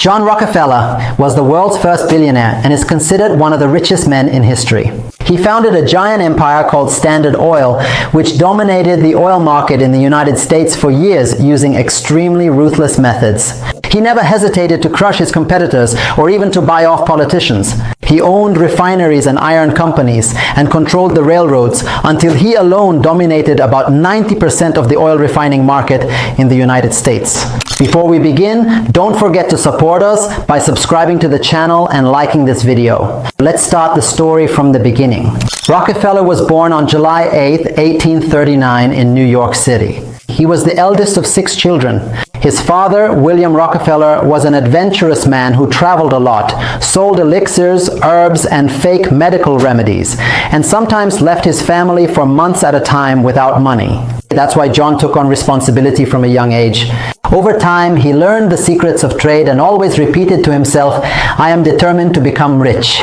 John Rockefeller was the world's first billionaire and is considered one of the richest men in history. He founded a giant empire called Standard Oil, which dominated the oil market in the United States for years using extremely ruthless methods. He never hesitated to crush his competitors or even to buy off politicians. He owned refineries and iron companies and controlled the railroads until he alone dominated about 90% of the oil refining market in the United States. Before we begin, don't forget to support us by subscribing to the channel and liking this video. Let's start the story from the beginning. Rockefeller was born on July 8, 1839 in New York City. He was the eldest of 6 children. His father, William Rockefeller, was an adventurous man who traveled a lot, sold elixirs, herbs, and fake medical remedies, and sometimes left his family for months at a time without money. That's why John took on responsibility from a young age. Over time, he learned the secrets of trade and always repeated to himself, "I am determined to become rich."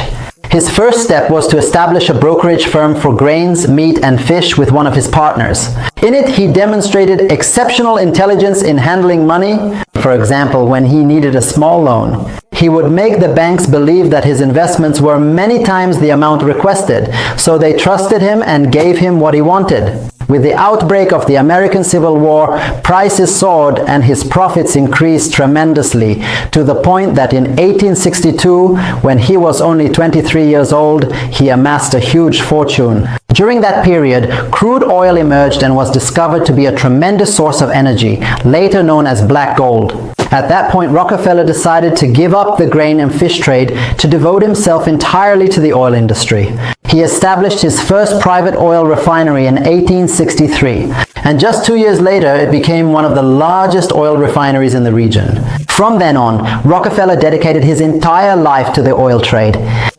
His first step was to establish a brokerage firm for grains, meat, and fish with one of his partners. In it, he demonstrated exceptional intelligence in handling money. For example, when he needed a small loan, he would make the banks believe that his investments were many times the amount requested, so they trusted him and gave him what he wanted. With the outbreak of the American Civil War, prices soared and his profits increased tremendously, to the point that in 1862, when he was only 23 years old, he amassed a huge fortune. During that period, crude oil emerged and was discovered to be a tremendous source of energy, later known as black gold. At that point, Rockefeller decided to give up the grain and fish trade to devote himself entirely to the oil industry. He established his first private oil refinery in 1863, and just 2 years later, it became one of the largest oil refineries in the region. From then on, Rockefeller dedicated his entire life to the oil trade,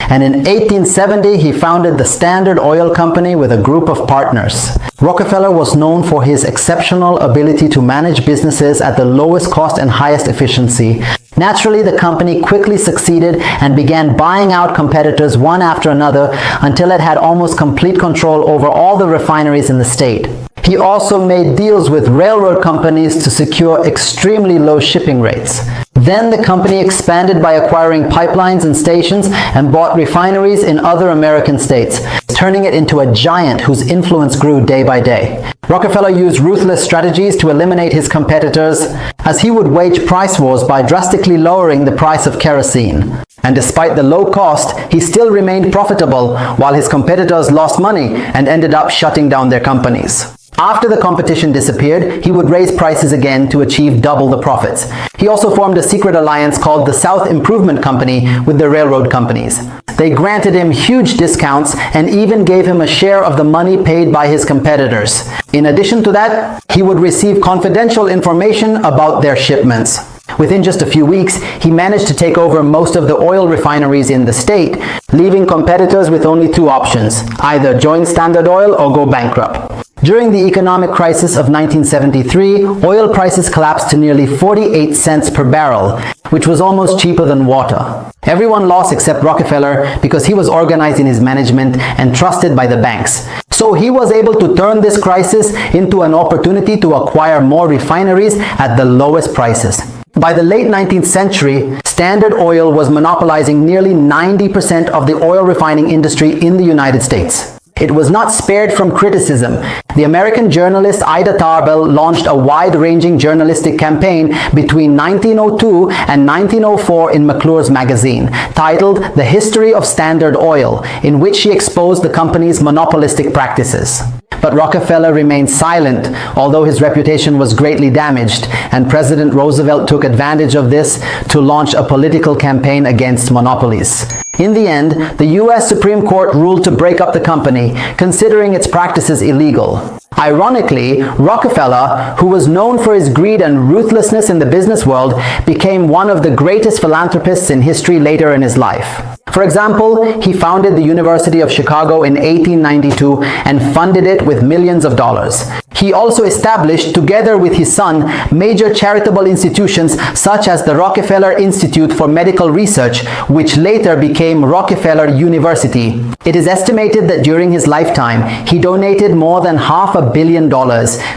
and in 1870, he founded the Standard Oil Company with a group of partners. Rockefeller was known for his exceptional ability to manage businesses at the lowest cost and highest efficiency. Naturally, the company quickly succeeded and began buying out competitors one after another until it had almost complete control over all the refineries in the state. He also made deals with railroad companies to secure extremely low shipping rates. Then the company expanded by acquiring pipelines and stations and bought refineries in other American states, turning it into a giant whose influence grew day by day. Rockefeller used ruthless strategies to eliminate his competitors, as he would wage price wars by drastically lowering the price of kerosene. And despite the low cost, he still remained profitable, while his competitors lost money and ended up shutting down their companies. After the competition disappeared, he would raise prices again to achieve double the profits. He also formed a secret alliance called the South Improvement Company with the railroad companies. They granted him huge discounts and even gave him a share of the money paid by his competitors. In addition to that, he would receive confidential information about their shipments. Within just a few weeks, he managed to take over most of the oil refineries in the state, leaving competitors with only 2 options: either join Standard Oil or go bankrupt. During the economic crisis of 1973, oil prices collapsed to nearly 48 cents per barrel, which was almost cheaper than water. Everyone lost except Rockefeller because he was organized in his management and trusted by the banks. So he was able to turn this crisis into an opportunity to acquire more refineries at the lowest prices. By the late 19th century, Standard Oil was monopolizing nearly 90% of the oil refining industry in the United States. It was not spared from criticism. The American journalist Ida Tarbell launched a wide-ranging journalistic campaign between 1902 and 1904 in McClure's magazine, titled The History of Standard Oil, in which she exposed the company's monopolistic practices. But Rockefeller remained silent, although his reputation was greatly damaged, and President Roosevelt took advantage of this to launch a political campaign against monopolies. In the end, the U.S. Supreme Court ruled to break up the company, considering its practices illegal. Ironically, Rockefeller, who was known for his greed and ruthlessness in the business world, became one of the greatest philanthropists in history later in his life. For example, he founded the University of Chicago in 1892 and funded it with millions of dollars. He also established, together with his son, major charitable institutions such as the Rockefeller Institute for Medical Research, which later became Rockefeller University. It is estimated that during his lifetime, he donated more than $500 million,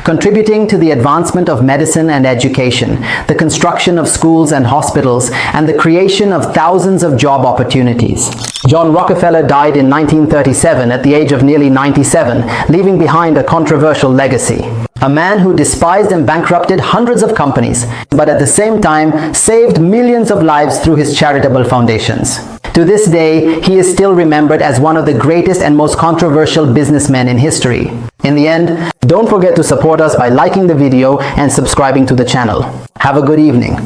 contributing to the advancement of medicine and education, the construction of schools and hospitals, and the creation of thousands of job opportunities. John Rockefeller died in 1937 at the age of nearly 97, leaving behind a controversial legacy. A man who despised and bankrupted hundreds of companies, but at the same time saved millions of lives through his charitable foundations. To this day, he is still remembered as one of the greatest and most controversial businessmen in history. In the end, don't forget to support us by liking the video and subscribing to the channel. Have a good evening.